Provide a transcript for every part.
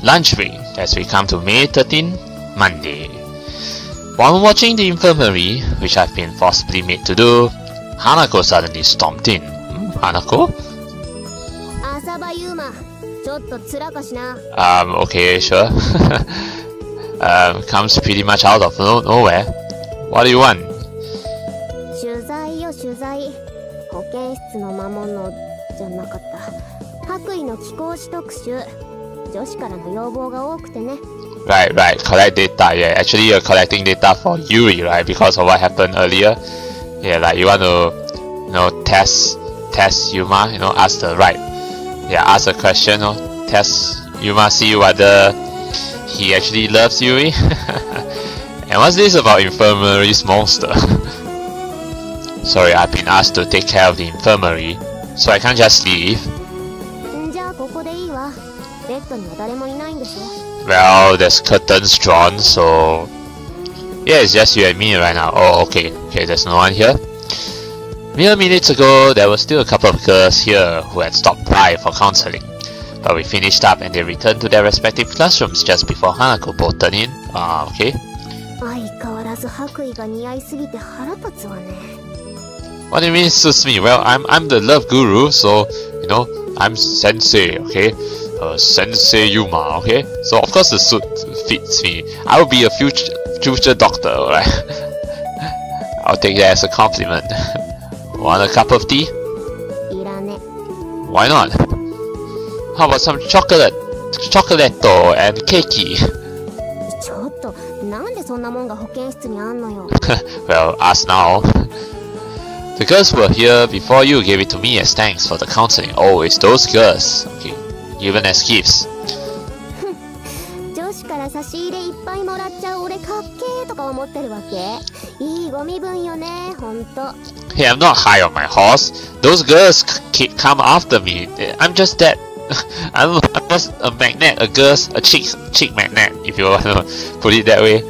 lunch break as we come to May 13, Monday. While watching the infirmary, which I've been forcibly made to do, Hanako suddenly stomped in. Hanako? Asaba Yuma, ちょっと辛かしな。Okay, sure. Comes pretty much out of nowhere. What do you want? 取材よ取材。保健室の魔物じゃなかった。白衣の気候士特集。女子からの要望が多くてね。Right, collect data. Yeah, actually you're collecting data for Yuri, right? Because of what happened earlier. Yeah, like you want to, test Yuma, ask the ask a question, test Yuma, see whether he actually loves Yuri. And what's this about infirmary's monster? Sorry, I've been asked to take care of the infirmary, so I can't just leave. Well, there's curtains drawn, so yeah, it's just you and me right now. Oh, okay, there's no one here. Mere minutes ago, there were still a couple of girls here who had stopped by for counseling, but we finished up and they returned to their respective classrooms just before Hanako bolted in. Okay. What do you mean suits me? Well, I'm the love guru, so I'm sensei, okay? Sensei Yuma, okay? So of course the suit fits me. I will be a future doctor, alright? I'll take that as a compliment. Want a cup of tea? Why not? How about some chocolatto and cakey? Well, ask now. The girls were here before you gave it to me as thanks for the counseling. Oh, it's those girls. Okay, given as gifts. Hey, I'm not high on my horse. Those girls come after me. I'm just that. I'm just a magnet, a chick magnet, if you want to put it that way.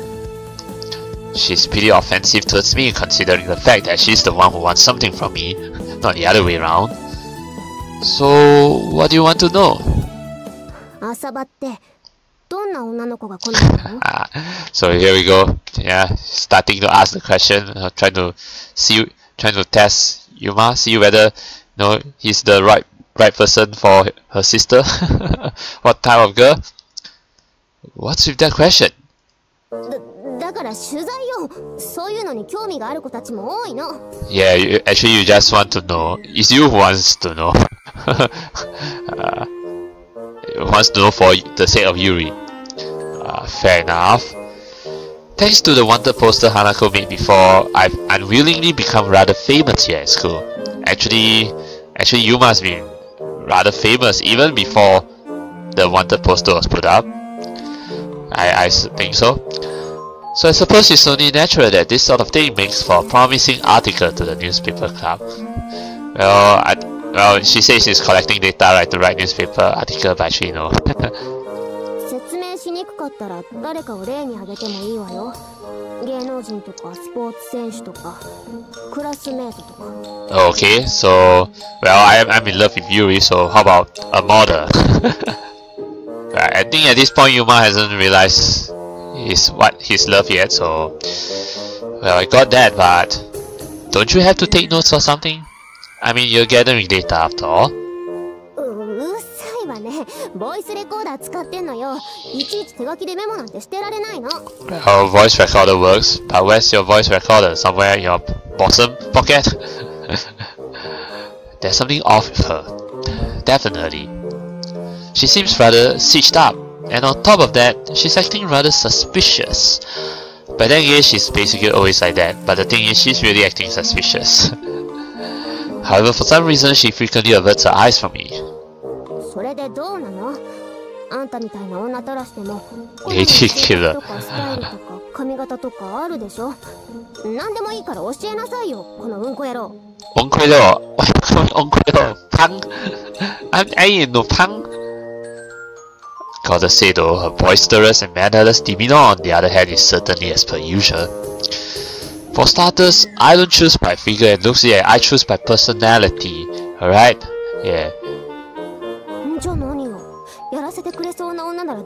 She's pretty offensive towards me, considering the fact that she's the one who wants something from me, not the other way around. So, what do you want to know? So here we go. Yeah, starting to ask the question, trying to test Yuma, see whether he's the right person for her sister. What type of girl? What's with that question? Yeah, actually you just want to know. It's you who wants to know. Wants to know for the sake of Yuri. Fair enough. Thanks to the wanted poster Hanako made before, I've unwillingly become rather famous here at school. Actually Yuma has been rather famous even before the wanted poster was put up. I think so. So I suppose it's only natural that this sort of thing makes for a promising article to the newspaper club. Well, she says she's collecting data to write newspaper article, but she Okay, so I'm in love with Yuri, so how about a model? I think at this point Yuma hasn't realized his love yet, so well, I got that, but don't you have to take notes or something? I mean, you're gathering data after all. Well, voice recorder works, but where's your voice recorder? Somewhere in your bosom pocket? There's something off with her. Definitely. She seems rather stitched up, and on top of that, she's acting rather suspicious. But then again, she's basically always like that, but the thing is, she's really acting suspicious. However, for some reason, she frequently averts her eyes from me. Lady killer. I ain't no punk. Gotta say though, her boisterous and mannerless demeanor on the other hand is certainly as per usual. For starters, I don't choose by figure and looks yet, I choose by personality. Alright? Yeah.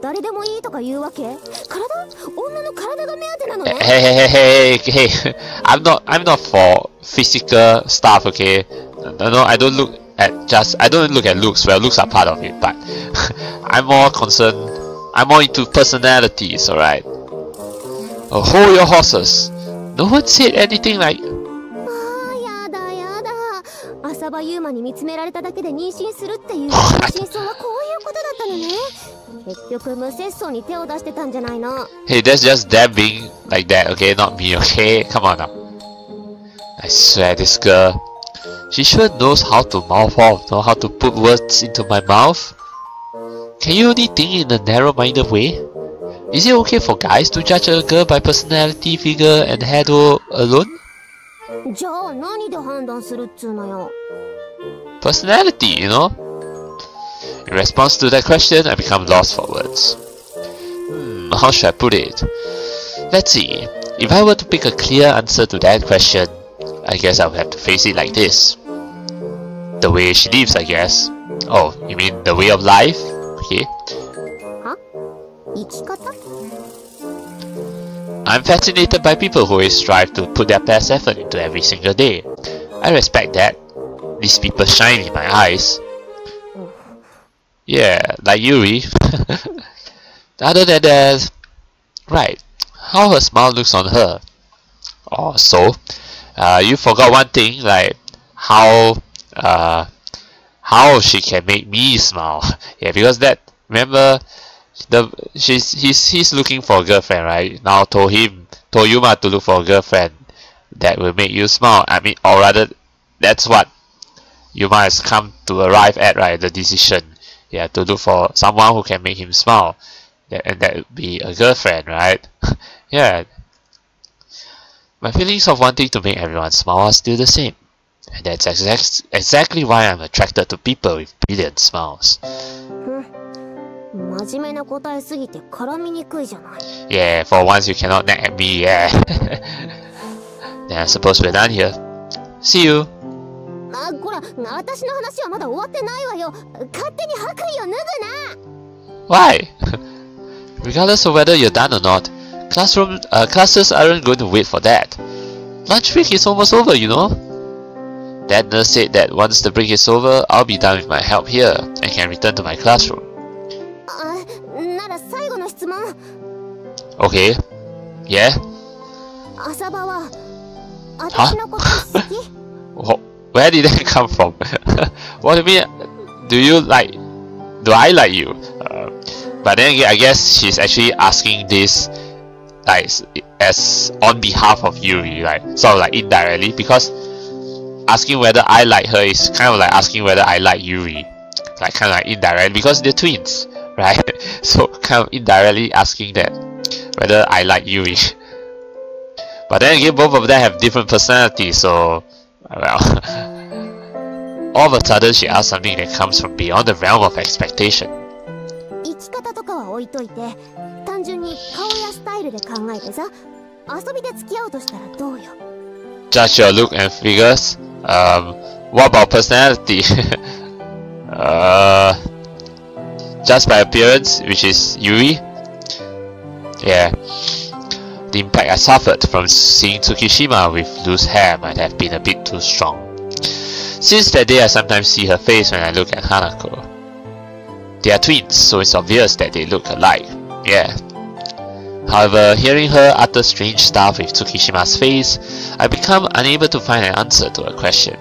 誰でもいいとか言うわけ？女の体が目当てなのね。Hey. I'm not for physical stuff, okay? No, I don't look at looks. Well, looks are part of it, but I'm more into personalities, alright? Oh, hold your horses. No one said anything like... やだ。Asaba Yuma に見つめられただけで妊娠するっていう真相はこういうことだったのね。結局無節操に手を出してたんじゃないの。Hey, that's just them being like that, okay? Not me, okay? Come on now. I swear, this girl, she sure knows how to mouth off, know how to put words into my mouth. Can you only think in a narrow-minded way? Is it okay for guys to judge a girl by personality, figure, and hair alone? じゃあ何で判断するっつうのよ。Personality, you know? In response to that question, I become lost for words. How should I put it? Let's see. If I were to pick a clear answer to that question, I guess I would have to face it like this. The way she lives, I guess. Oh, you mean the way of life? Okay. Huh? 生き方? I'm fascinated by people who always strive to put their best effort into every single day. I respect that. These people shine in my eyes. Yeah, like Yuri. Other than that, right, how her smile looks on her. Oh, so, you forgot one thing, like how she can make me smile. Yeah, because that, remember, he's looking for a girlfriend, right? Now told Yuma to look for a girlfriend that will make you smile. I mean, or rather, that's what Yuma has come to arrive at, right? The decision. Yeah, to look for someone who can make him smile, and that would be a girlfriend, right? Yeah. My feelings of wanting to make everyone smile are still the same, and that's exactly why I'm attracted to people with brilliant smiles. Yeah, for once you cannot nag at me, yeah. Then I suppose we're done here. See you. Why? Regardless of whether you're done or not, classes aren't going to wait for that. Lunch break is almost over, you know. That nurse said that once the break is over, I'll be done with my help here and can return to my classroom. Okay. Yeah? Huh? Where did that come from? What do you mean? Do I like you? But then again, I guess she's actually asking this like as on behalf of Yuri, like sort of like indirectly, because asking whether I like her is kind of like asking whether I like Yuri, like kind of like indirect because they're twins, right? So kind of indirectly asking that whether I like Yuri. But then again, both of them have different personalities, so well. All of a sudden, she asks something that comes from beyond the realm of expectation. Judge your look and figures. What about personality? Just by appearance, which is Yuri. Yeah. The impact I suffered from seeing Tsukishima with loose hair might have been a bit too strong. Since that day, I sometimes see her face when I look at Hanako. They are twins, so it's obvious that they look alike. Yeah. However, hearing her utter strange stuff with Tsukishima's face, I become unable to find an answer to her question.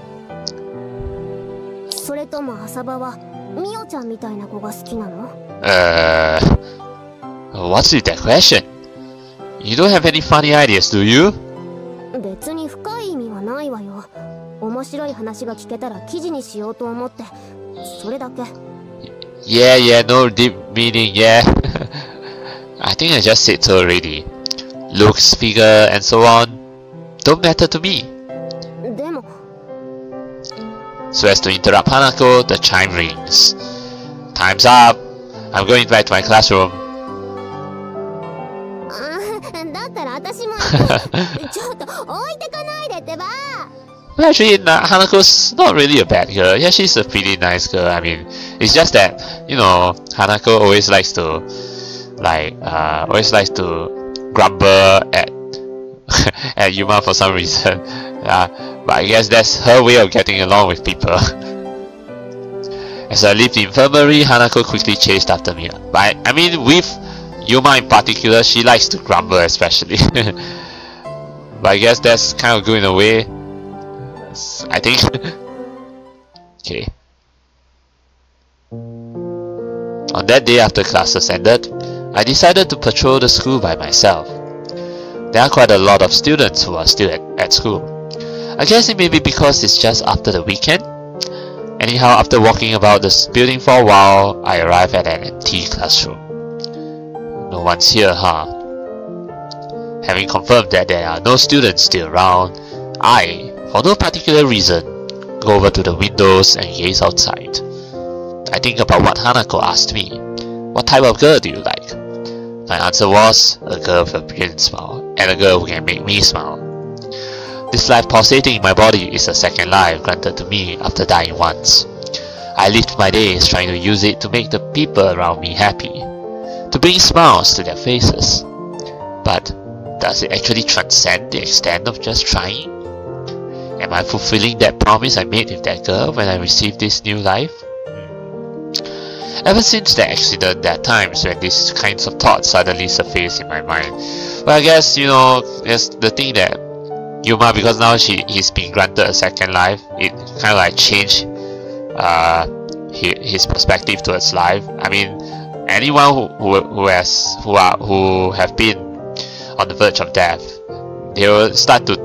What's with that question? You don't have any funny ideas, do you? Yeah, no deep meaning, yeah. I think I just said so already. Looks, figure, and so on don't matter to me. So as to interrupt Hanako, the chime rings. Time's up. I'm going back to my classroom. Well, actually, Hanako's not really a bad girl. Yeah, she's a pretty nice girl. I mean, it's just that, you know, Hanako always likes to like always likes to grumble at at Yuma for some reason. But I guess that's her way of getting along with people. As I left the infirmary, Hanako quickly chased after me. But I mean, with Yuma in particular, she likes to grumble especially. But I guess that's kind of good in a way, I think. Okay. On that day after classes ended, I decided to patrol the school by myself. There are quite a lot of students who are still at school. I guess it may be because it's just after the weekend. Anyhow, after walking about the building for a while, I arrived at an empty classroom. No one's here, huh? Having confirmed that there are no students still around, I, for no particular reason, go over to the windows and gaze outside. I think about what Hanako asked me. What type of girl do you like? My answer was, a girl with a brilliant smile, and a girl who can make me smile. This life pulsating in my body is a second life granted to me after dying once. I lived my days trying to use it to make the people around me happy, to bring smiles to their faces. But does it actually transcend the extent of just trying? Am I fulfilling that promise I made with that girl when I received this new life? Ever since that accident, there are times when these kinds of thoughts suddenly surface in my mind. But I guess, you know, there's the thing that Yuma, because now he's been granted a second life, it kind of like changed his perspective towards life. I mean, anyone who have been on the verge of death, they will start to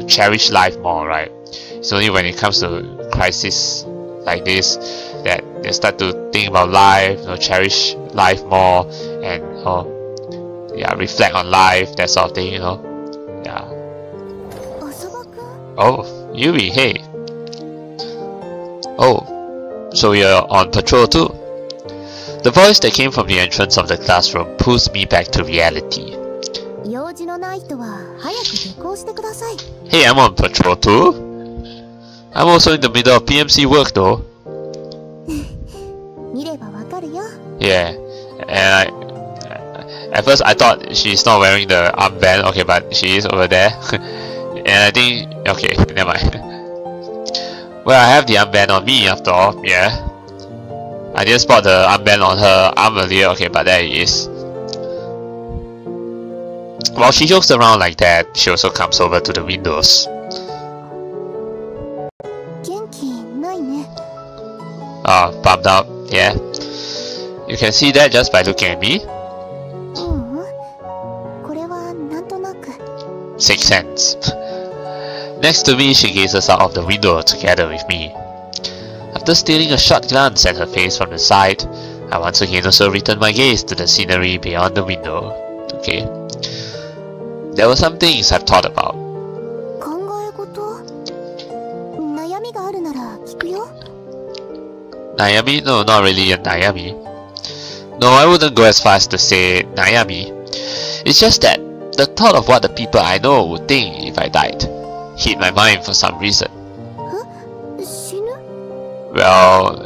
cherish life more, right? It's only when it comes to crisis like this that they start to think about life, you know, cherish life more, and reflect on life, that sort of thing, you know. Yeah. Oh, Yuri, hey. Oh, so you're on patrol too? The voice that came from the entrance of the classroom pulls me back to reality. Hey, I'm on patrol too? I'm also in the middle of PMC work though. Yeah, and at first I thought she's not wearing the armband, okay, but she is over there. And I think, okay, never mind. Well, I have the armband on me after all, yeah. I didn't spot the armband on her arm earlier, okay, but there it is. While she jokes around like that, she also comes over to the windows. Oh, bummed out, yeah. You can see that just by looking at me. 6 cents. Next to me, she gazes out of the window together with me. After stealing a short glance at her face from the side, I once again also returned my gaze to the scenery beyond the window. Okay. There were some things I've thought about. Nayami? No, not really a Nayami. No, I wouldn't go as far as to say Nayami. It's just that the thought of what the people I know would think if I died hit my mind for some reason. Well,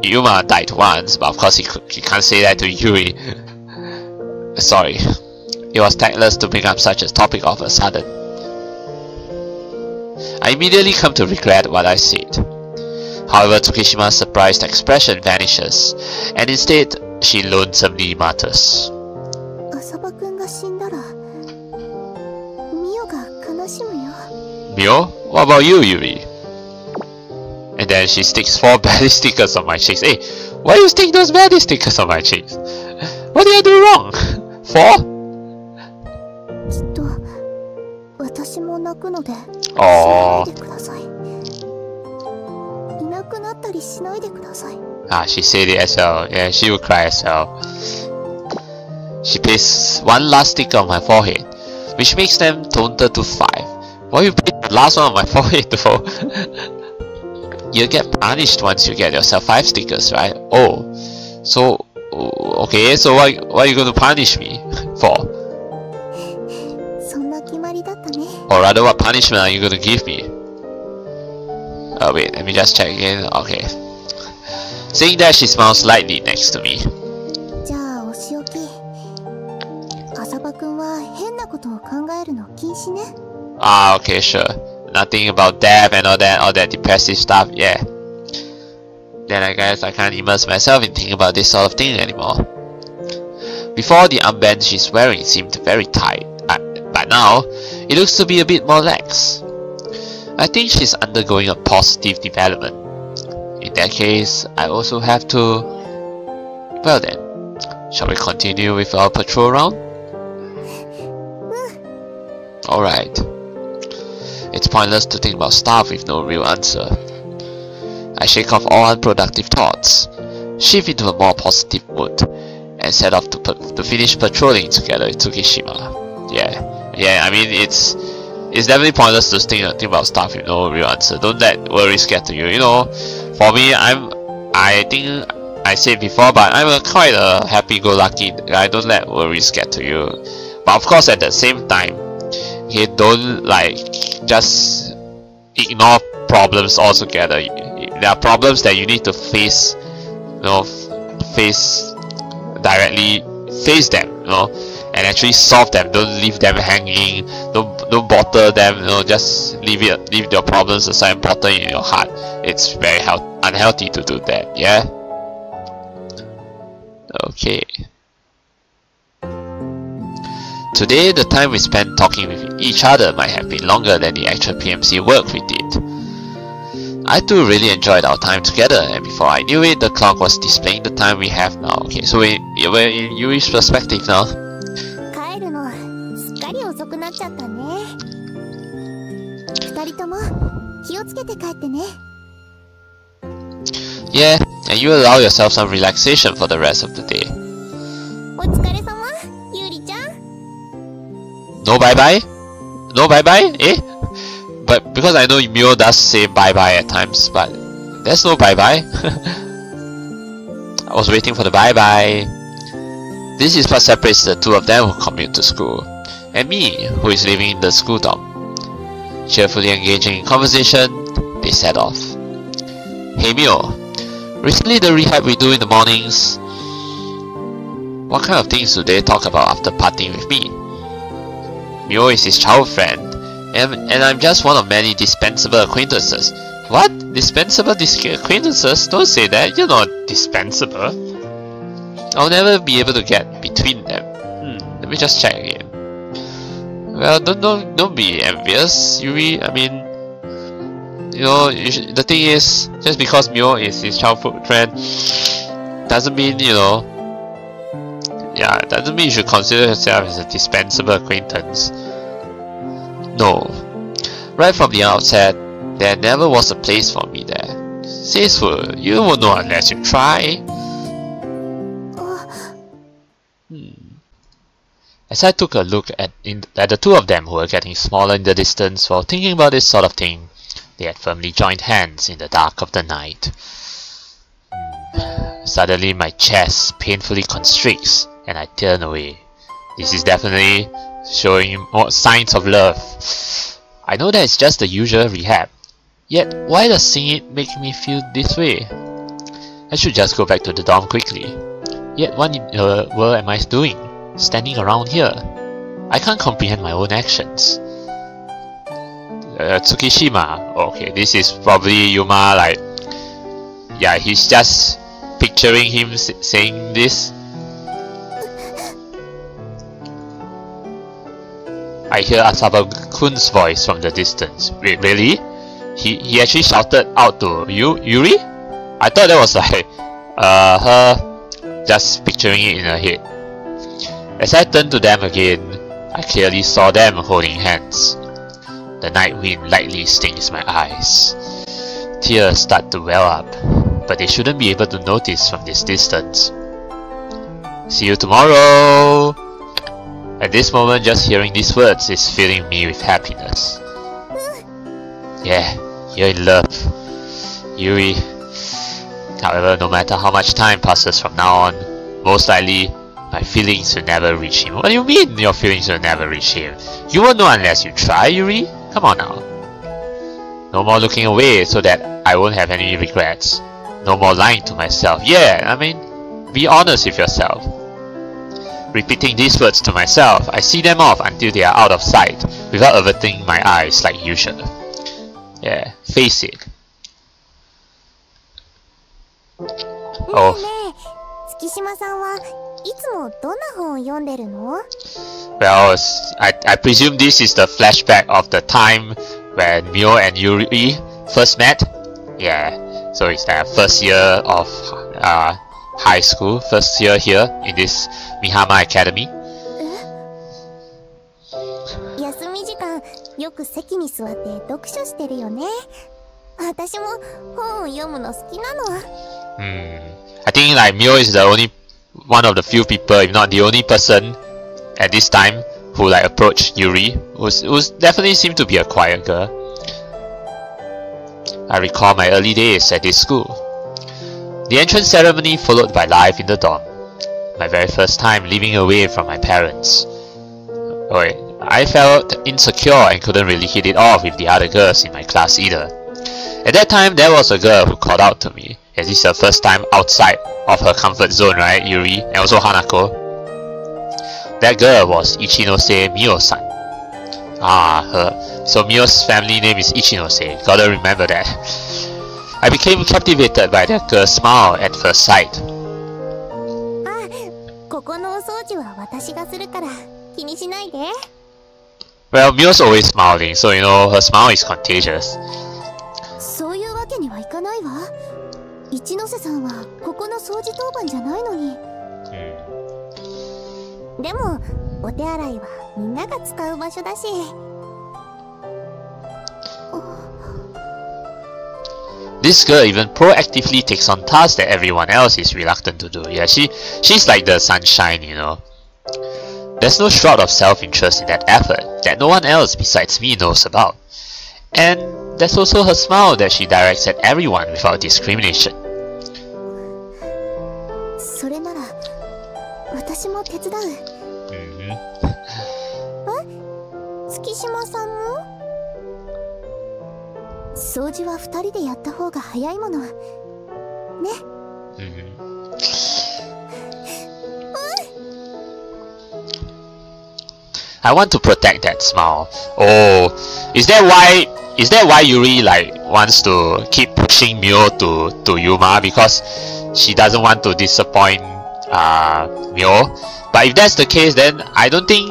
Yuma died once, but of course he can't say that to Yuri. Sorry, it was tactless to bring up such a topic of a sudden. I immediately come to regret what I said. However, Tokishima's surprised expression vanishes, and instead, she lonesomely mutters. Mio? What about you, Yuri? And then she sticks 4 belly stickers on my cheeks. Hey, why you stick those belly stickers on my cheeks? What did I do wrong? 4? She said it as well. Yeah, she will cry as well. She pastes 1 last sticker on my forehead, which makes them total to 5. Why you paste the last one on my forehead though? You'll get punished once you get yourself 5 stickers, right? Oh, so okay. So what are you going to punish me for? Or rather, what punishment are you going to give me? Oh wait, let me just check again. Okay. Saying that, she smiles slightly next to me. Ah, okay, sure. Nothing about death and all that depressive stuff, yeah. Then I guess I can't immerse myself in thinking about this sort of thing anymore. Before, the armband she's wearing seemed very tight, but now, it looks to be a bit more lax. I think she's undergoing a positive development. In that case, I also have to... Well then, shall we continue with our patrol round? Alright. It's pointless to think about stuff with no real answer. I shake off all unproductive thoughts, shift into a more positive mood, and set off to finish patrolling together with Tsukishima. Yeah, I mean, it's definitely pointless to think about stuff with no real answer. Don't let worries get to you. You know, for me, I think I said before, but I'm quite a happy-go-lucky guy. Don't let worries get to you. But of course, at the same time, okay, don't like just ignore problems altogether. There are problems that you need to face, you know, face directly, face them, you know, and actually solve them. Don't leave them hanging. Don't bottle them. You know, just leave your problems aside and bottle in your heart. It's very unhealthy to do that. Yeah. Okay. Today, the time we spent talking with each other might have been longer than the actual PMC work we did. I too really enjoyed our time together, and before I knew it, the clock was displaying the time we have now. Okay, so we're in Yuri's perspective now. Yeah, and you allow yourself some relaxation for the rest of the day. No bye-bye? No bye-bye? Eh? But because I know Mio does say bye-bye at times, but there's no bye-bye. I was waiting for the bye-bye. This is what separates the two of them who commute to school, and me, who is living in the school dorm. Cheerfully engaging in conversation, they set off. Hey Mio, recently the rehab we do in the mornings, what kind of things do they talk about after partying with me? Mio is his childhood friend, and I'm just one of many dispensable acquaintances. What? Dispensable acquaintances? Don't say that, you're not dispensable. I'll never be able to get between them. Let me just check again. Well, don't be envious, Yuri. I mean, you know, the thing is, just because Mio is his childhood friend, doesn't mean, you know, yeah, doesn't mean you should consider yourself as a dispensable acquaintance. No. Right from the outset, there never was a place for me there. Says who, you won't know unless you try. As I took a look at the two of them who were getting smaller in the distance while thinking about this sort of thing, they had firmly joined hands in the dark of the night. Suddenly my chest painfully constricts and I turn away. This is definitely showing more signs of love. I know that it's just the usual rehab, yet why does seeing it make me feel this way? I should just go back to the dorm quickly. Yet what in the world am I doing, standing around here? I can't comprehend my own actions. Tsukishima, okay, this is probably Yuma, like, yeah, he's just picturing him saying this. I hear Asaba-kun's voice from the distance. Wait, really? He actually shouted out to Yuri? I thought that was like her just picturing it in her head. As I turned to them again, I clearly saw them holding hands. The night wind lightly stings my eyes. Tears start to well up, but they shouldn't be able to notice from this distance. See you tomorrow! At this moment, just hearing these words is filling me with happiness. Yeah, you're in love, Yuri. However, no matter how much time passes from now on, most likely, my feelings will never reach him. What do you mean your feelings will never reach him? You won't know unless you try, Yuri. Come on now. No more looking away so that I won't have any regrets. No more lying to myself. Yeah, I mean, be honest with yourself. Repeating these words to myself, I see them off until they are out of sight, without averting my eyes like usual. Yeah, face it. Oh. Well, I presume this is the flashback of the time when Mio and Yuri first met. Yeah, so it's their first year of high school, first year here in this Mihaya Academy. 休み時間よく席に座って読書してるよね。私も本を読むの好きなの。I think like Mio is the only one of the few people, if not the only person at this time who like approached Yuri, who's definitely seemed to be a quiet girl. I recall my early days at this school. The entrance ceremony followed by life in the dorm. My very first time living away from my parents. I felt insecure and couldn't really hit it off with the other girls in my class either. At that time, there was a girl who called out to me, as this is her first time outside of her comfort zone, right, Yuri, and also Hanako. That girl was Ichinose Mio-san. So Mio's family name is Ichinose, gotta remember that. I became captivated by that girl's smile at first sight. Well, Mio's always smiling, so you know, her smile is contagious. そういうわけにはいかないわ。一ノ瀬さんはここの掃除当番じゃないのに。でもお手洗いはみんなが使う場所だし。This girl even proactively takes on tasks that everyone else is reluctant to do. Yeah, she's like the sunshine, you know. There's no shred of self-interest in that effort that no one else besides me knows about. And there's also her smile that she directs at everyone without discrimination. それなら私も手伝う。月島さんも？掃除は二人でやった方が早いもの。ね。I want to protect that smile. Oh, is that why Yuri like wants to keep pushing Mio to Yuma, because she doesn't want to disappoint Mio? But if that's the case, then I don't think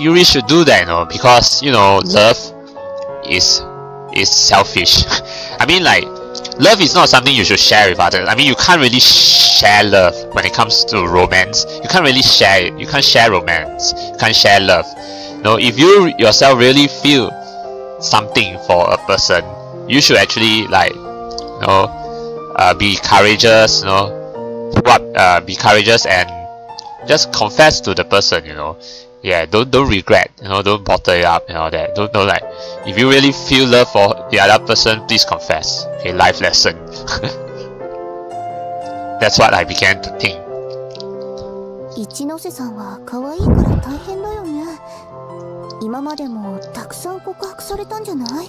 Yuri should do that, you know, because you know love is selfish. I mean, like, love is not something you should share with others. I mean, you can't really share love when it comes to romance. You can't really share it. You can't share romance. You can't share love. No, if you yourself really feel something for a person, you should actually like, you know, be courageous. You know, be courageous and just confess to the person. You know, yeah, don't regret. You know, don't bottle it up and all that. Don't like, if you really feel love for the other person, please confess. Okay, life lesson. That's what I began to think. 一ノ瀬さんは可愛いから大変だよね。今までもたくさん告白されたんじゃない？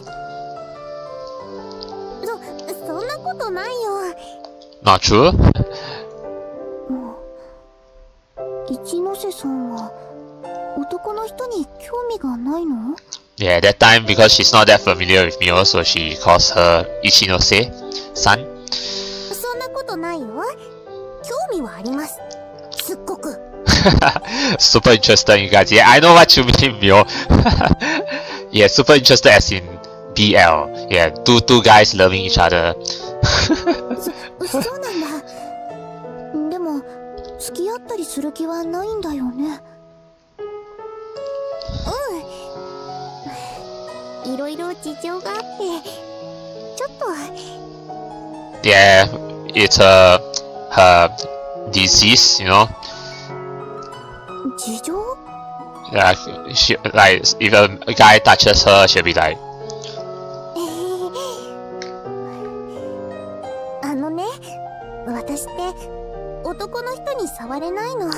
そんなことないよ。Not true. 一ノ瀬さんは男の人に興味がないの？ Yeah, that time because she's not that familiar with Mio, so she calls her Ichinose-san. そんなことないよ。興味はあります。すっごく。Super interested in you guys. Yeah, I know what you mean, Mio. Yeah, super interested as in BL. Yeah, two guys loving each other. そうなんだ。でも付き合ったりする気はないんだよね。いろいろ事情があってちょっと。Yeah, it's her disease, you know. 事情? Yeah, she like if a guy touches her, she'll be like. あのね、私って男の人に触れないの。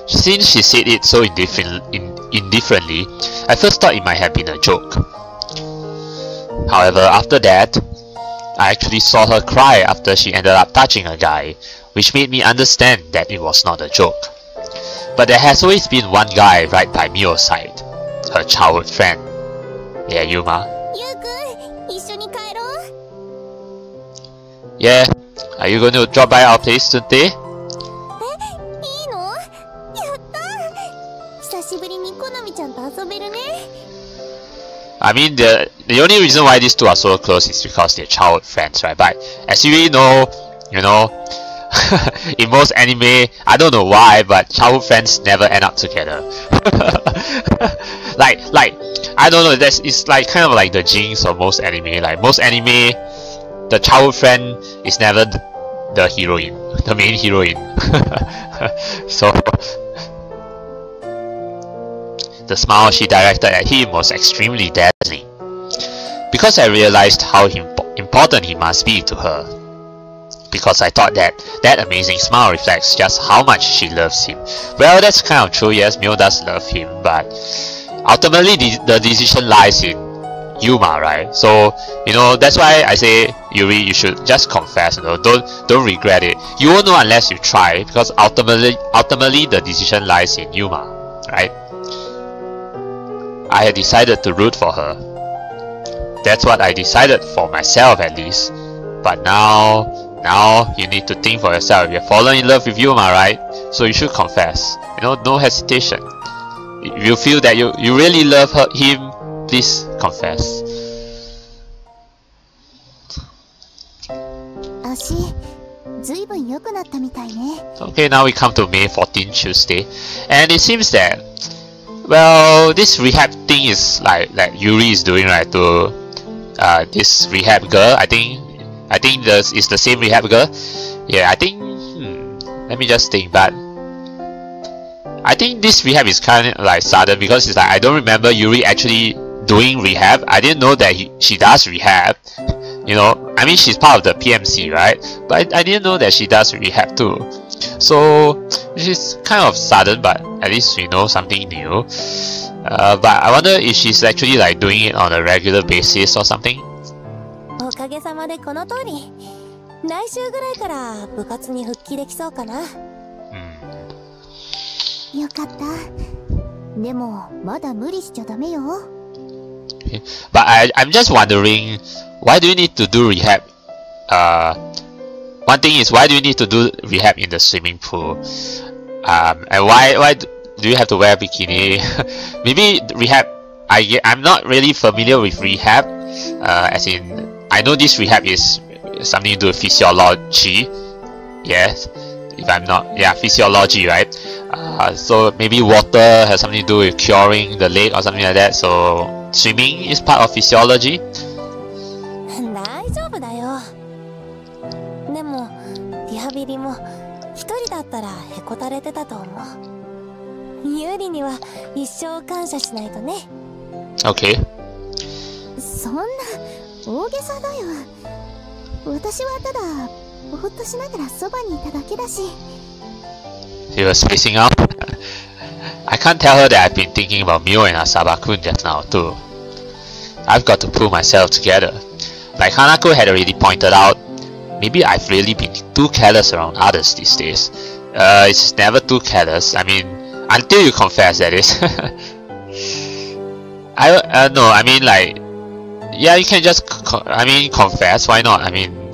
Since she said it so indifferently, I first thought it might have been a joke. However, after that, I actually saw her cry after she ended up touching a guy, which made me understand that it was not a joke. But there has always been one guy right by Mio's side, her childhood friend. Yeah, Yuma. Yeah, are you going to drop by our place today? I mean, the only reason why these two are so close is because they're childhood friends, right? But as you know, in most anime, I don't know why, but childhood friends never end up together. like I don't know. It's like kind of like the jinx of most anime. Like most anime, the childhood friend is never the heroine, the main heroine. So the smile she directed at him was extremely dazzling, because I realized how important he must be to her. Because I thought that amazing smile reflects just how much she loves him. Well, that's kind of true. Yes, Mio does love him, but ultimately the decision lies in Yuma, right? So that's why I say, Yuri, you should just confess. Don't regret it. You won't know unless you try, because ultimately the decision lies in Yuma, right? I had decided to root for her. That's what I decided for myself, at least. But now you need to think for yourself. You're fallen in love with Yuma, right? So you should confess. No hesitation. If you feel that you really love him, please confess. Okay, now we come to May 14, Tuesday, and it seems that, well, this rehab thing is like Yuri is doing, right, to this rehab girl. I think this is the same rehab girl. Yeah, I think. Let me just think. But I think this rehab is kind of like sudden, because it's like I don't remember Yuri actually doing rehab. I didn't know that she does rehab. I mean, she's part of the PMC, right? But I didn't know that she does rehab too. So this is kind of sudden, but at least we know something new. But I wonder if she's actually like doing it on a regular basis or something. But I'm just wondering, why do you need to do rehab? One thing is, why do you need to do rehab in the swimming pool? And why do you have to wear a bikini? Maybe rehab. I'm not really familiar with rehab. As in, I know this rehab is something to do with physiology. Yes, if I'm not, yeah, physiology, right? So maybe water has something to do with curing the leg or something like that. So swimming is part of physiology. Okay. He was spacing out. I can't tell her that I've been thinking about Mio and Asaba-kun just now too. I've got to pull myself together. Like Hanako had already pointed out, maybe I've really been too careless around others these days. It's never too careless. I mean, until you confess, that is. No, I mean, like, yeah, you can just confess. Why not? I mean,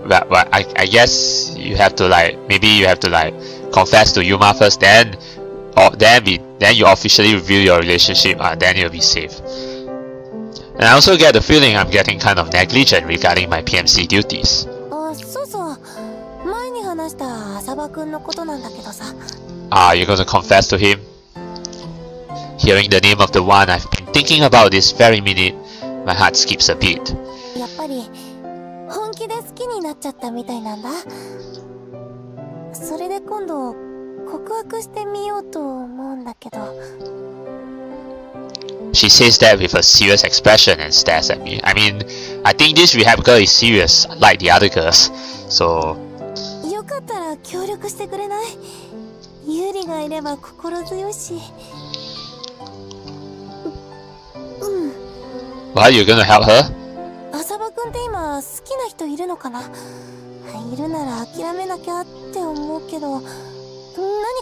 but I guess you have to maybe you have to confess to Yuma first, then you officially reveal your relationship. Then you'll be safe. And I also get the feeling I'm getting kind of negligent regarding my PMC duties. You're going to confess to him? Hearing the name of the one I've been thinking about this very minute, my heart skips a beat. She says that with a serious expression and stares at me. I mean, I think this rehab girl is serious, like the other girls. So... Well, you're gonna help her? るのかな。いるなら諦めなきゃって思うけど、何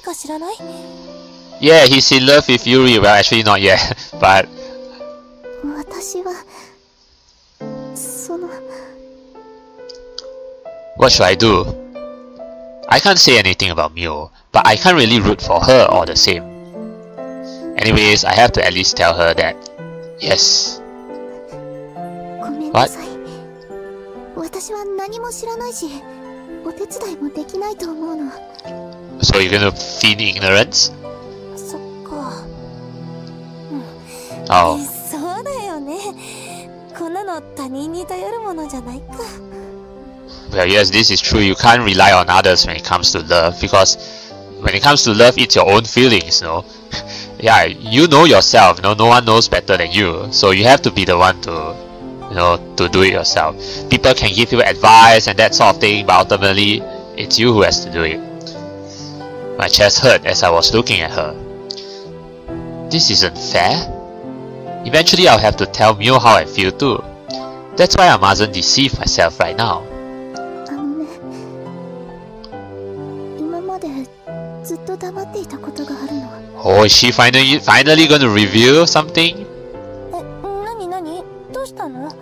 か知らない？ Yeah, he's in love with Yuri. Well, actually not yet, but 私はその what should I do? I can't say anything about Mio, but I can't really root for her all the same. Anyways, I have to at least tell her that yes. ごめんなさい。私は何も知らないし、お手伝いもできないと思うの。 So you're gonna feign ignorance? そっか。Oh. そうだよね。こんなの他人に頼るものじゃないか。 Well, yes, this is true. You can't rely on others when it comes to love, because when it comes to love, it's your own feelings, you know. Yeah, you know yourself, you know, no one knows better than you, so you have to be the one to, you know, to do it yourself. People can give you advice and that sort of thing, but ultimately, it's you who has to do it. My chest hurt as I was looking at her. This isn't fair. Eventually, I'll have to tell Mio how I feel too. That's why I mustn't deceive myself right now. あのね、今までずっと黙っていたことがあるの。 Oh, is she finally going to reveal something? 何どうしたの？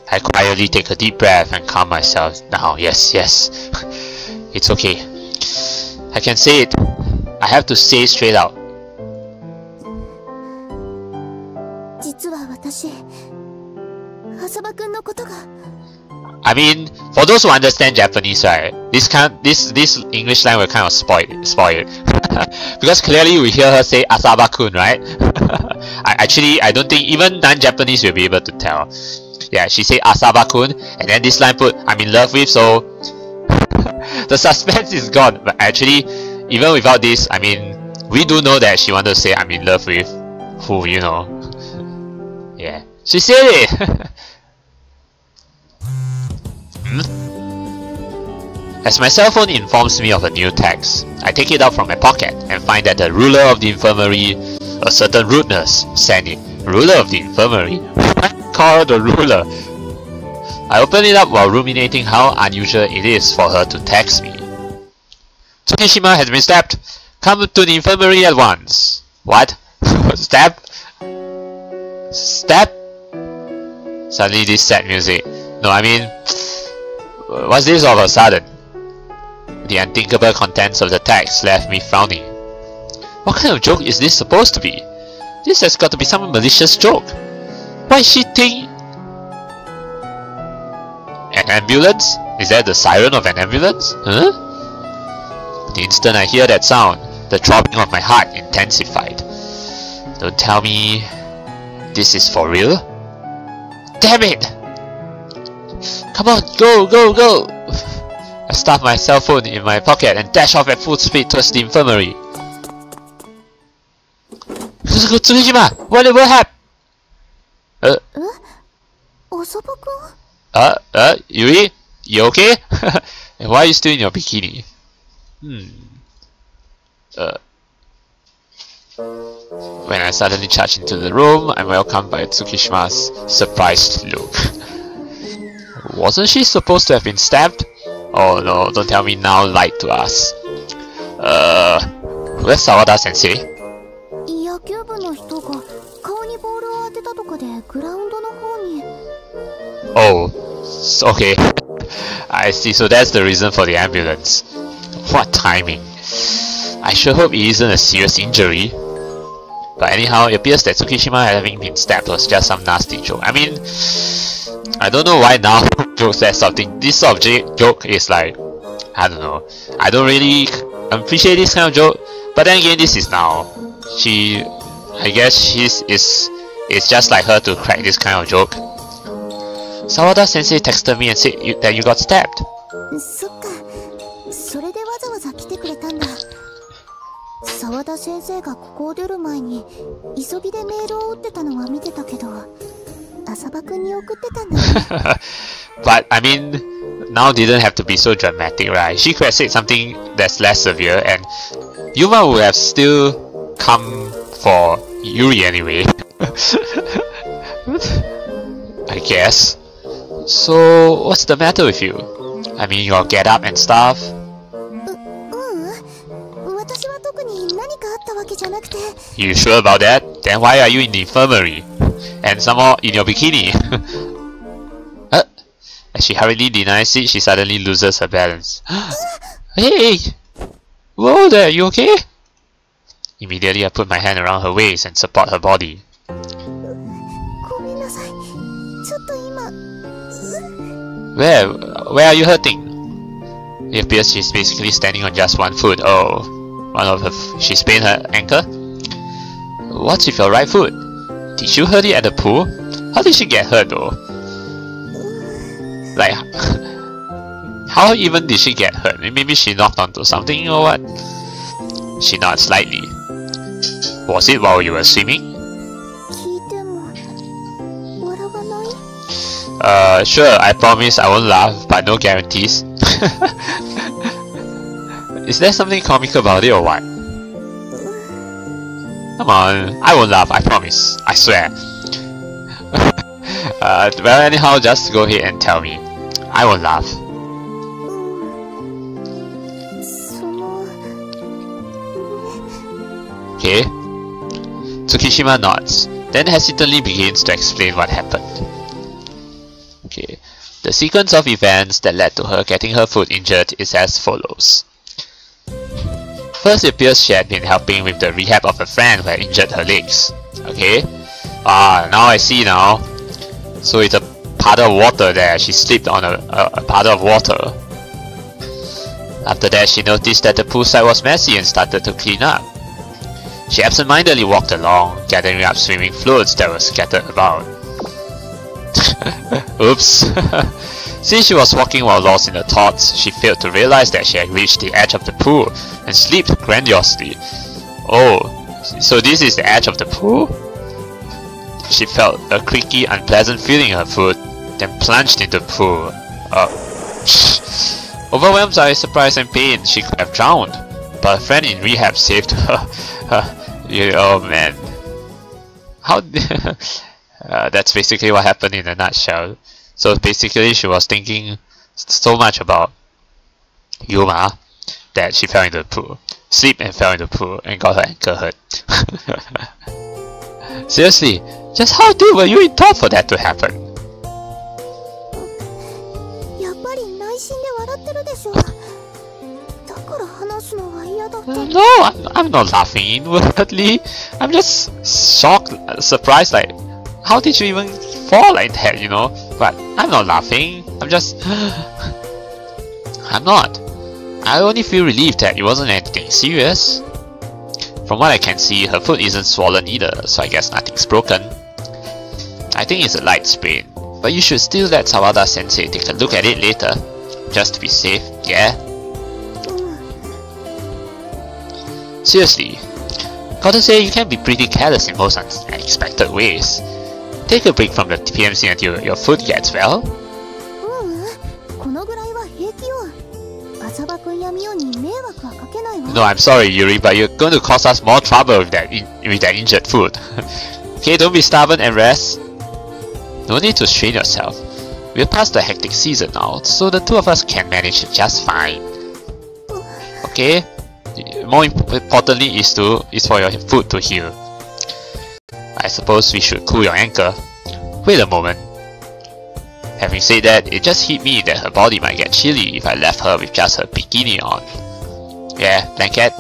I quietly take a deep breath and calm myself down. Yes. It's okay. I can say it. I have to say it straight out. 実は私、浅場くんのことが。 I mean, for those who understand Japanese, right, this English line will kind of spoil it. Because clearly we hear her say Asaba-kun, right? I don't think even non-Japanese will be able to tell. Yeah, she said Asaba-kun, and then this line put I'm in love with, so the suspense is gone. But actually, even without this, I mean, we do know that she wanted to say I'm in love with who, you know. Yeah, she said it. As my cell phone informs me of a new text, I take it out from my pocket and find that the ruler of the infirmary, a certain rudeness, sent it. Ruler of the infirmary? Call her the ruler. I open it up while ruminating how unusual it is for her to text me. Tsukishima has been stabbed. Come to the infirmary at once. What? Stab? Stab? Suddenly this sad music. No, I mean, what's this all of a sudden? The unthinkable contents of the text left me frowning. What kind of joke is this supposed to be? This has got to be some malicious joke. Why is she think... An ambulance? Is that the siren of an ambulance? Huh? The instant I hear that sound, the throbbing of my heart intensified. Don't tell me... this is for real? Damn it! Come on, go! I stuff my cell phone in my pocket and dash off at full speed towards the infirmary. Tsukishima, what happened? Asaba-kun? Yuri? You okay? And why are you still in your bikini? When I suddenly charge into the room, I'm welcomed by Tsukishima's surprised look. Wasn't she supposed to have been stabbed? Oh no, don't tell me now lied to us. Where's Sawada sensei? 野球部の人が顔にボールを当てたとかでグラウンドの方に。 Oh, okay. I see, so that's the reason for the ambulance. What timing. I sure hope it isn't a serious injury. But anyhow, it appears that Tsukishima having been stabbed was just some nasty joke. I mean, I don't know why now jokes that something. This sort of joke is like, I don't know. I don't really appreciate this kind of joke. But then again, this is now. I guess it's just like her to crack this kind of joke. Sawada sensei texted me and said that you got stabbed. そっか、それでわざわざ来てくれたんだ。沢田先生がここを出る前に急ぎでメールを打ってたのは見てたけど、浅場くんに送ってたんだね。But I mean, now didn't have to be so dramatic, right? She could have said something that's less severe, and Yuma would have still come for Yuri anyway. I guess. So, what's the matter with you? I mean, your get up and stuff? You sure about that? Then why are you in the infirmary? And some more in your bikini? As she hurriedly denies it, she suddenly loses her balance. Hey! Whoa there, you okay? Immediately I put my hand around her waist and support her body. Where are you hurting? It appears she's basically standing on just one foot. Oh, she sprained her ankle? What's with your right foot? Did you hurt it at the pool? How did she get hurt though? Like, how even did she get hurt? Maybe she knocked onto something or what? She nodded slightly. Was it while you were swimming? Sure, I promise I won't laugh, but no guarantees. Is there something comical about it or what? Come on, I won't laugh, I promise. I swear. Well, anyhow, just go ahead and tell me. I won't laugh. Okay. Tsukishima nods, then hesitantly begins to explain what happened. Okay. The sequence of events that led to her getting her foot injured is as follows. First, it appears she had been helping with the rehab of a friend who had injured her legs. Okay. Now I see now. So it's a puddle of water there. She slipped on a puddle of water. After that, she noticed that the poolside was messy and started to clean up. She absentmindedly walked along, gathering up swimming floats that were scattered about. Oops. Since she was walking while lost in her thoughts, she failed to realize that she had reached the edge of the pool and slipped grandiosely. Oh, so this is the edge of the pool? She felt a creaky, unpleasant feeling in her foot, then plunged into the pool. Overwhelmed by surprise and pain, she could have drowned, but a friend in rehab saved her. Oh man. How? That's basically what happened in a nutshell. So basically, she was thinking so much about Yuma that she fell into the pool, slipped and fell into the pool, and got her ankle hurt. Seriously, just how deep were you in thought for that to happen? No, I'm not laughing inwardly. I'm just shocked, surprised, like, how did you even fall like that, you know? But I'm not laughing. I'm just... I'm not. I only feel relieved that it wasn't anything serious. From what I can see, her foot isn't swollen either, so I guess nothing's broken. I think it's a light sprain, but you should still let Sawada-sensei take a look at it later, just to be safe, yeah? Seriously, gotta say you can be pretty careless in most unexpected ways. Take a break from the PMC until your foot gets well. No, I'm sorry Yuri, but you're going to cause us more trouble with that injured foot. Okay, don't be stubborn and rest. No need to strain yourself. We're past the hectic season now, so the two of us can manage it just fine. Okay? More importantly is for your foot to heal. I suppose we should cool your ankle. Wait a moment. Having said that, it just hit me that her body might get chilly if I left her with just her bikini on. Yeah, blanket.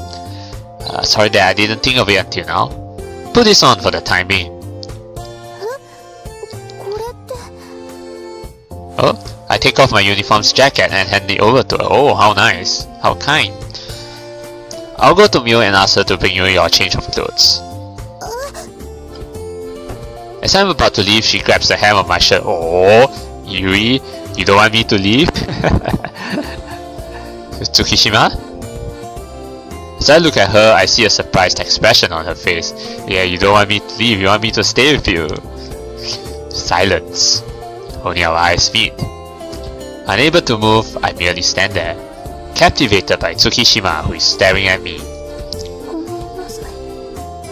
Sorry that I didn't think of it until now. Put this on for the time being. Oh, I take off my uniform's jacket and hand it over to her. Oh, how nice. How kind. I'll go to Mio and ask her to bring you your change of clothes. As I'm about to leave, she grabs the hem of my shirt. Oh, Yuri, you don't want me to leave? Tsukishima? As I look at her, I see a surprised expression on her face. Yeah, you don't want me to leave, you want me to stay with you. Silence. Only our eyes meet. Unable to move, I merely stand there, captivated by Tsukishima, who is staring at me.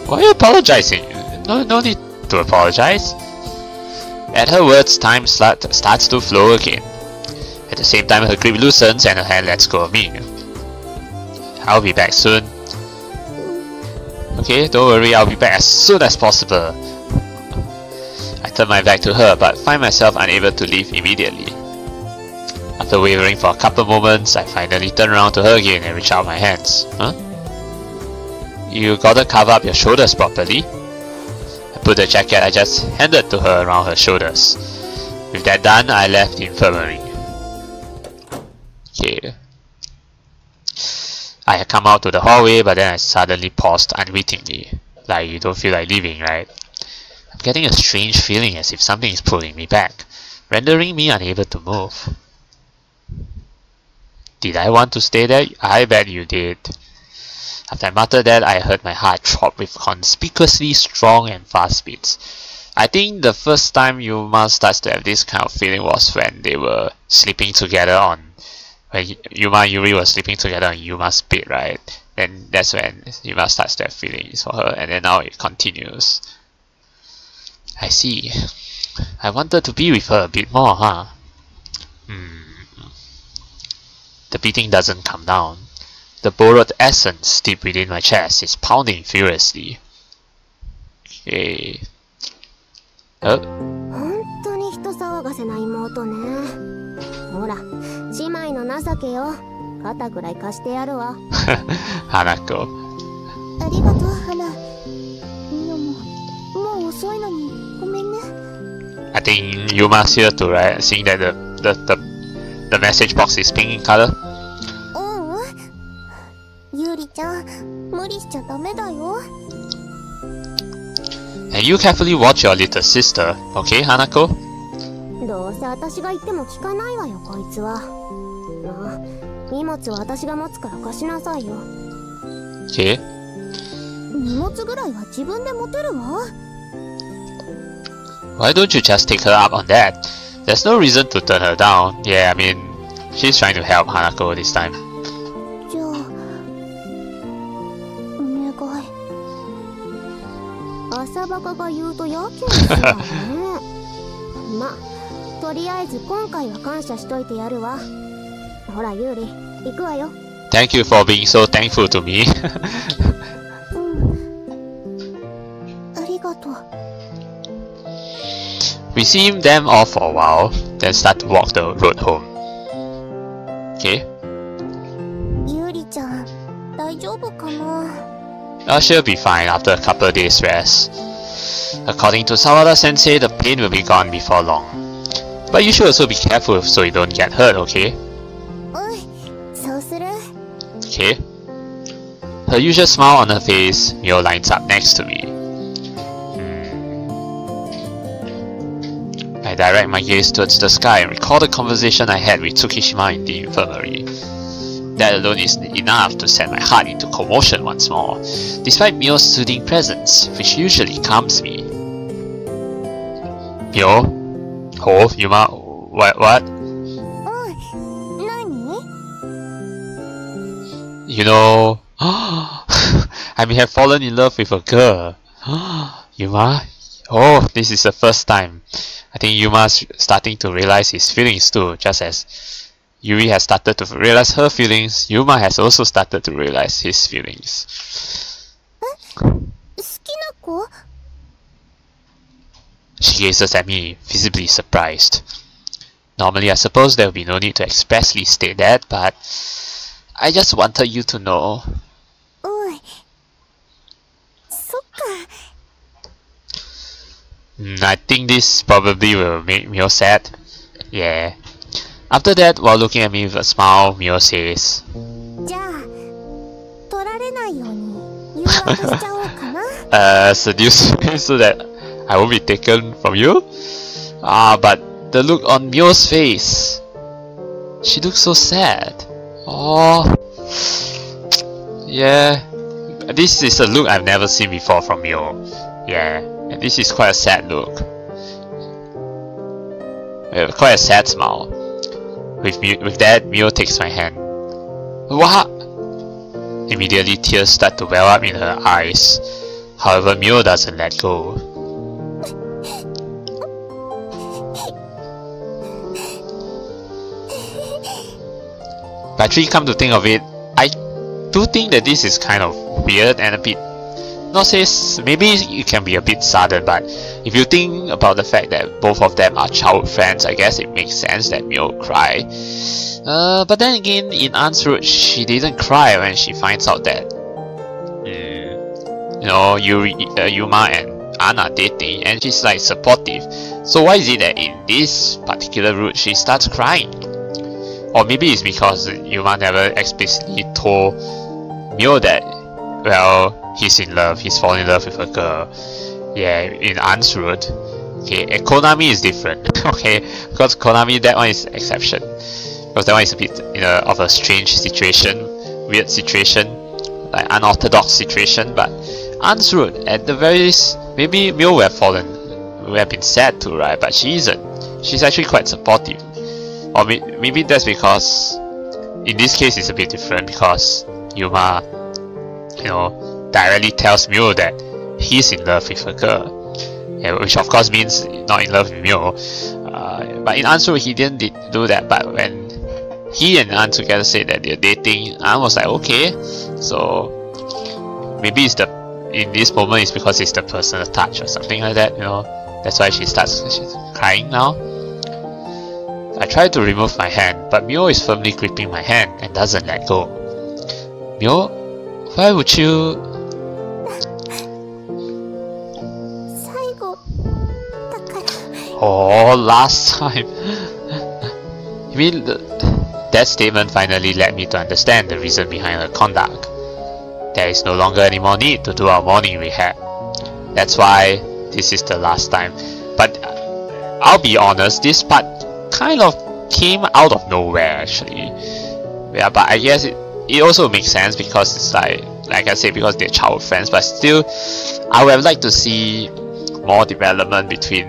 Why are you apologizing? No need to apologize. At her words, time starts to flow again. At the same time, her grip loosens and her hand lets go of me. I'll be back soon. Okay, don't worry, I'll be back as soon as possible. I turn my back to her, but find myself unable to leave immediately. After wavering for a couple moments, I finally turn around to her again and reach out my hands. Huh? You gotta cover up your shoulders properly. I put the jacket I just handed to her around her shoulders. With that done, I left the infirmary. Okay. I had come out to the hallway, but then I suddenly paused unwittingly. Like, you don't feel like leaving, right? I'm getting a strange feeling as if something is pulling me back, rendering me unable to move. Did I want to stay there? I bet you did. After I muttered that, I heard my heart throb with conspicuously strong and fast beats. I think the first time Yuma starts to have this kind of feeling was when they were sleeping together on... when Yuma and Yuri were sleeping together on Yuma's bed, right? Then that's when Yuma starts to have feelings for her, and then now it continues. I see. I wanted to be with her a bit more, huh? The beating doesn't come down. The borrowed essence deep within my chest is pounding furiously. Okay. 本当に人騒がせな妹ね。ほら、姉妹の情けよ。肩ぐらい貸してやるわ。花子。ありがとう、花。でも、もう遅いのにごめんね。I think Yuma's here too, right? Seeing that the message box is pink in color. ゆりちゃん、無理しちゃダメだよ。And you carefully watch your little sister, okay, Hanako? どうせ私が言っても聞かないわよ、こいつは。まあ、荷物は私が持つから貸しなさいよ。Okay. 荷物ぐらいは自分で持てるわ。Why don't you just take her up on that? There's no reason to turn her down. Yeah, I mean, she's trying to help Hanako this time. じゃあ、お願い。朝バカが言うとやけにするわね。まあ、とりあえず今回は感謝しといてやるわ。ほら、ユーリ、行くわよ。Thank you for being so thankful to me. ありがとう。We see them off for a while, then start to walk the road home. Okay. ユーリちゃん、大丈夫かなShe'll be fine after a couple of days rest. According to Sawada Sensei, the pain will be gone before long. But you should also be careful so you don't get hurt, okay? そうする Okay. Her usual smile on her face, Mio lines up next to me. I direct my gaze towards the sky and recall the conversation I had with Tsukishima in the infirmary. That alone is enough to send my heart into commotion once more, despite Mio's soothing presence, which usually calms me. Mio? Oh, Yuma? What? You know... I may have fallen in love with a girl. Yuma? Oh, this is the first time. I think Yuma's starting to realize his feelings too, just as Yuri has started to realize her feelings, Yuma has also started to realize his feelings. 好きな子 She gazes at me, visibly surprised. Normally I suppose there would be no need to expressly state that, but I just wanted you to know. そっか。I think this probably will make Mio sad. Yeah. After that, while looking at me with a smile, Mio says, じゃあ、取られないように誘惑しちゃおうかな。seduce me so that I won't be taken from you? But the look on Mio's face. She looks so sad. Oh. Yeah. This is a look I've never seen before from Mio. Yeah. And this is quite a sad look. Quite a sad smile. With that, Mio takes my hand. What? Immediately tears start to well up in her eyes. However, Mio doesn't let go. actually come to think of it, I do think that this is kind of weird and a bit, not say, maybe it can be a bit sudden, but if you think about the fact that both of them are childhood friends, I guess it makes sense that Mio will cry. But then again, in An's route, she didn't cry when she finds out that you know, Yuma and An are dating, and she's like supportive. So why is it that in this particular route she starts crying? Or maybe it's because Yuma never explicitly told Mio that, well, he's in love, he's falling in love with a girl. Yeah, in An's route. Okay, and Konami is different. Okay, because Konami, that one is exception. Because that one is a bit of a strange situation, weird situation, like unorthodox situation. But An's route, at the very least, maybe Mio would have been sad too, right? But she isn't. She's actually quite supportive. Or maybe that's because in this case it's a bit different, because Yuma, directly tells Mio that he's in love with a girl, yeah, which of course means not in love with Mio. But in An's route he didn't do that. But when he and An together said that they're dating, An was like, okay. So maybe in this moment it's because it's the personal touch or something like that. That's why she's crying now. I try to remove my hand, but Mio is firmly gripping my hand and doesn't let go. Mio, why would you? Oh, last time. You mean that statement finally led me to understand the reason behind her conduct. There is no longer any more need to do our morning rehab. That's why this is the last time. But I'll be honest, this part kind of came out of nowhere actually. Yeah, but I guess it also makes sense because it's like I said, because they're childhood friends. But still, I would have liked to see more development between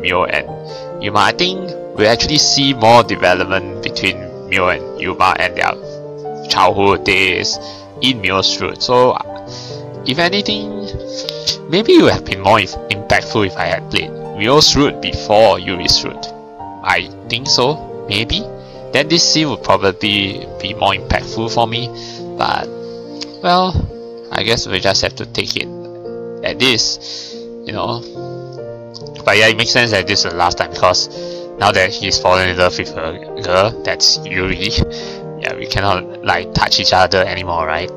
Mio and Yuma. I think we actually see more development between Mio and Yuma and their childhood days in Mio's route. So if anything, maybe it would have been more impactful if I had played Mio's route before Yuri's route. I think so, maybe. Then this scene would probably be more impactful for me. But well, I guess we just have to take it at this, But yeah, it makes sense that this is the last time, because now that he's fallen in love with a girl, that's Yuri. Yeah, we cannot like touch each other anymore, right?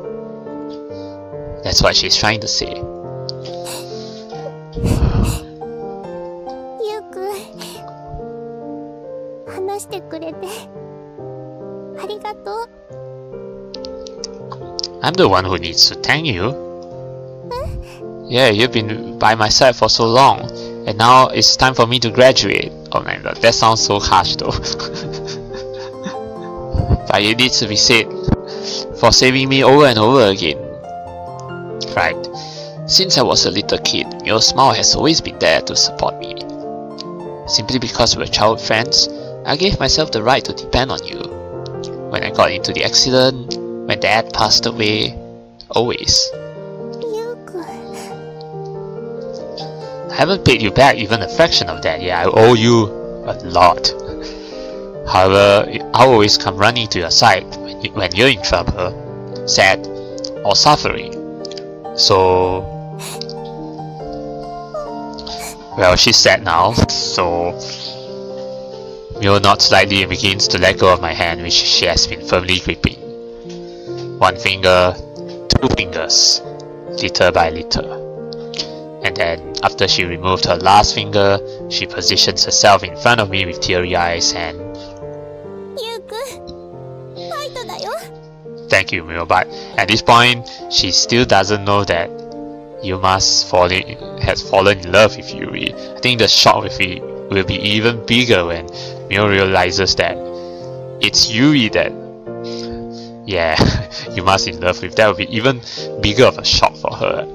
That's what she's trying to say. I'm the one who needs to thank you. Yeah, you've been by my side for so long, and now it's time for me to graduate. Oh my god, that sounds so harsh though. But it needs to be said, for saving me over and over again. Right. Since I was a little kid, your smile has always been there to support me. Simply because we're childhood friends, I gave myself the right to depend on you. When I got into the accident, when Dad passed away, always. I haven't paid you back even a fraction of that yet. I owe you a lot. However, I'll always come running to your side when you're in trouble, sad, or suffering. So, well, she's sad now, so Mio nods slightly and begins to let go of my hand, which she has been firmly gripping. One finger, two fingers, little by little. And then, after she removed her last finger, she positions herself in front of me with teary eyes and... Thank you, Mio, but at this point, she still doesn't know that Yuma has fallen in love with Yuri. I think the shock will be even bigger when Mio realizes that it's Yuri that, yeah, Yuma's in love with. That will be even bigger of a shock for her,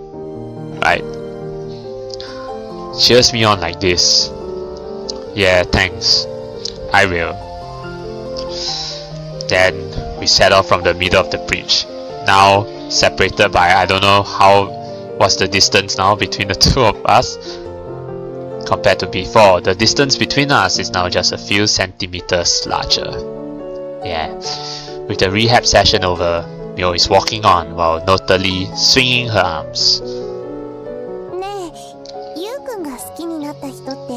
right? Cheers me on like this. Yeah, thanks. I will. Then we set off from the middle of the bridge, now separated by I don't know what's the distance now between the two of us. Compared to before, the distance between us is now just a few centimeters larger. Yeah, With the rehab session over, Mio is walking on while notably swinging her arms. ねえ、ゆうくんが好きになった人って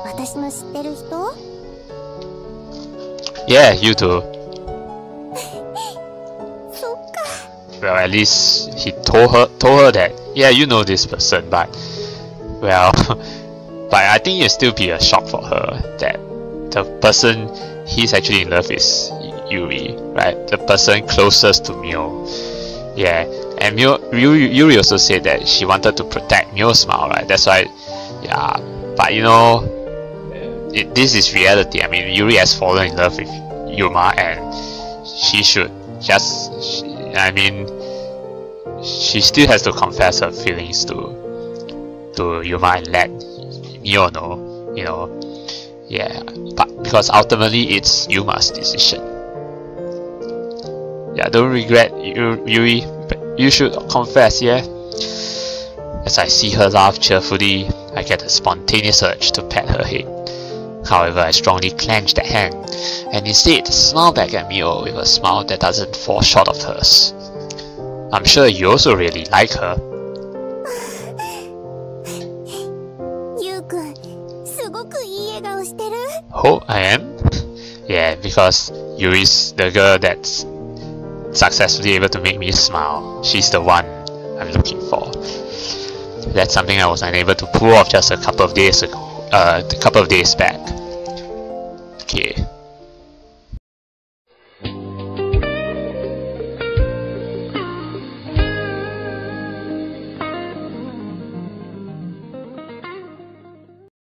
私の知ってる人？ Yeah, you too. そっか。 Well, at least he told her that, yeah, you know this person, but well, but I think it'll still be a shock for her that the person he's actually in love is Yuri, right? The person closest to Mio. Yeah, and Yuri also said that she wanted to protect Mio's smile, right? That's why, yeah. But you know, this is reality. I mean, Yuri has fallen in love with Yuma, and she should just. I mean, she still has to confess her feelings to Yuma and let Mio know. You know, yeah. But because ultimately it's Yuma's decision. Yeah, don't regret, Yuri. You should confess, yeah? As I see her laugh cheerfully, I get a spontaneous urge to pat her head. However, I strongly clench that hand, and instead smile back at Mio with a smile that doesn't fall short of hers. I'm sure you also really like her. ゆうくん、すごくいい笑顔してる。 Oh, I am? Yeah, because Yuri's the girl that's successfully able to make me smile. She's the one I'm looking for. That's something I was unable to pull off just a couple of days ago. A couple of days back.